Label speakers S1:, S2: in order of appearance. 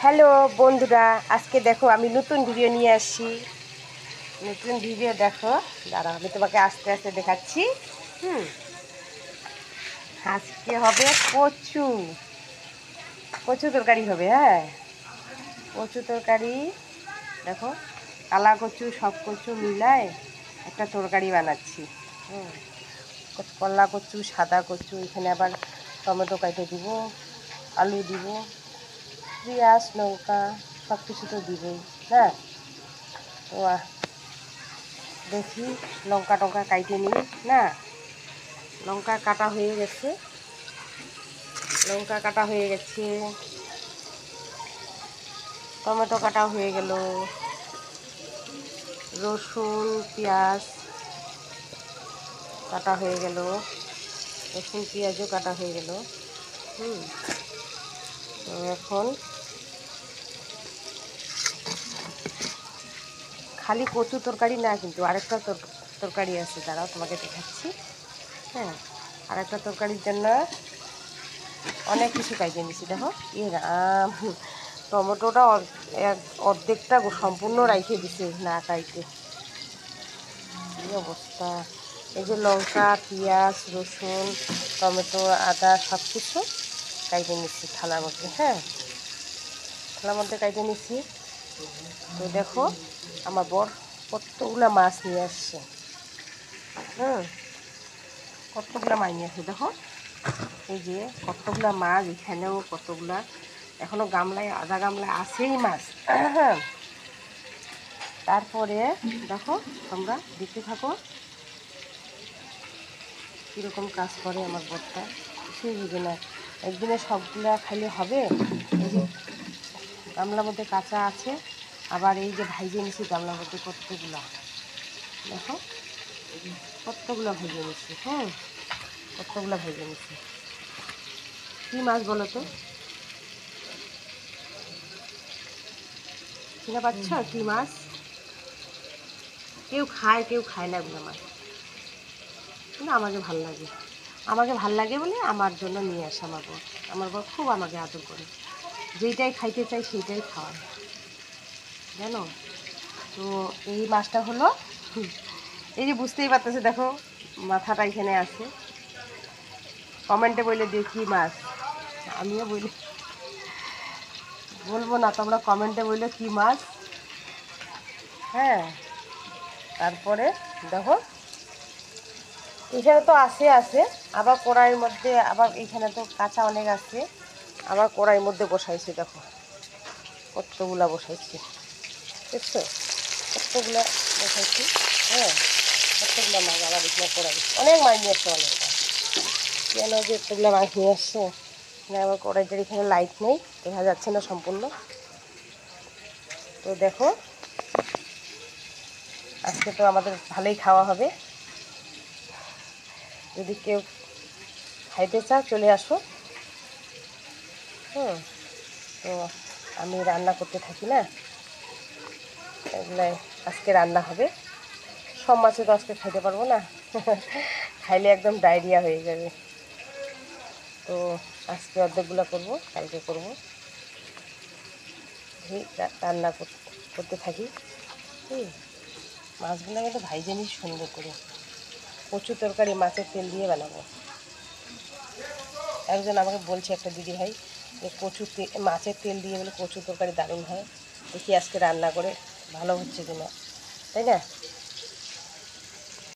S1: Hello বন্ধুরা, আজকে দেখো আমি নতুন ভিডিও নিয়ে আসছি। নতুন ভিডিও দেখো, দাঁড়াও আমি তোমাকে আস্তে আস্তে দেখাচ্ছি। আজকে হবে কচু কচু তরকারি হবে। হ্যাঁ, কচু তরকারি দেখো, কালা কচু সব কচু মিলায় একটা তরকারি বানাচ্ছি। কলা কচু, সাদা কচু, এখানে আবার টমেটো কেটে দিব, আলু দিব, পেঁয়াজ, লঙ্কা সব কিছু তো দিবই। হ্যাঁ, তো দেখি লঙ্কা টঙ্কা কাইটে নিই না। লঙ্কা কাটা হয়ে গেছে, টমেটো কাটা হয়ে গেল, রসুন পেঁয়াজ কাটা হয়ে গেল, রসুন পেঁয়াজও কাটা হয়ে গেল। তো এখন খালি কচু তরকারি না, কিন্তু আরেকটা তরকারি আছে, দাঁড়াও তোমাকে দেখাচ্ছি। হ্যাঁ, আরেকটা তরকারির জন্য অনেক কিছু কাইটে নিছি। দেখো টমেটোটা অর্ধেকটা সম্পূর্ণ রাইখে দিছে না কাইটে, কী অবস্থা। এই যে লঙ্কা পেঁয়াজ রসুন টমেটো আদা সব কিছু কাইটে নিচ্ছি থালার মধ্যে। হ্যাঁ, থালার মধ্যে কাইটে নিচ্ছি। তো দেখো আমার বর কতগুলা মাছ নিয়ে আসছে। কতগুলা মাছ নিয়ে আসছে দেখো, এই যে কতগুলা মাছ, এখানেও কতগুলা, এখনও গামলায় আধা গামলায় আছেই মাছ। তারপরে দেখো তোমরা দেখতে থাকো কীরকম কাজ করে আমার বরটা, কিছুই বুঝে না। একদিনে সবগুলা খাইলে হবে? এই যে গামলার মধ্যে কাঁচা আছে, আবার এই যে ভাইজে নিছি গামলার মধ্যে কতগুলা, দেখো কতগুলা ভেজে নিচ্ছি। কতগুলা ভেজে নিচ্ছি। কী মাছ বলো তো, চিনা পাচ্ছ কী মাছ? কেউ খায় না এগুলো মাছ, কিন্তু আমাকে ভাল লাগে বলে আমার জন্য নিয়ে আসে আমার বর খুব আমাকে আদর করে, যেইটাই খাইতে চাই সেইটাই খাওয়ায় জানো। তো এই মাছটা হলো, এই যে বুঝতেই পারতেছে, দেখো মাথাটা এখানে আছে। কমেন্টে বলে দিয়ে কী মাছ, আমিও বলবো না, তোমরা কমেন্টে বললে কী মাছ। হ্যাঁ, তারপরে দেখো এখানে তো আছে, আবার কড়াইয়ের মধ্যে, আবার এখানে তো কাঁচা অনেক আছে, আবার কড়াইয়ের মধ্যে বসাইছি। দেখো কতগুলা বসাইছি, দেখছো কতগুলা বসাইছি। হ্যাঁ, কতগুলা মাছ আবার এখানে কড়াই, অনেক মাছ নিয়ে আসছে, অনেক কেন যে এতগুলা মাছ নিয়ে আসছে। আবার কড়াইটার এখানে লাইট নেই, দেখা যাচ্ছে না সম্পূর্ণ। তো দেখো আজকে তো আমাদের ভালোই খাওয়া হবে, যদি কেউ খাইতে চাও চলে আসো। তো আমি রান্না করতে থাকি না, এগুলাই আজকে রান্না হবে। সব মাছে তো আজকে খাইতে পারবো না, খাইলে একদম ডায়রিয়া হয়ে যাবে। তো আজকে অর্ধেকগুলো করবো, কালকে করবো। রান্না করতে থাকি। মাছগুলো কিন্তু ভাইজে নিই সুন্দর করে, কচু তরকারি মাছের তেল দিয়ে বানাবো। একজন আমাকে বলছে, একটা দিদি ভাই, যে মাছের তেল দিয়ে বলে কচু তরকারি দারুণ হয়। দেখি আজকে রান্না করে ভালো হচ্ছে কিনা, তাই না?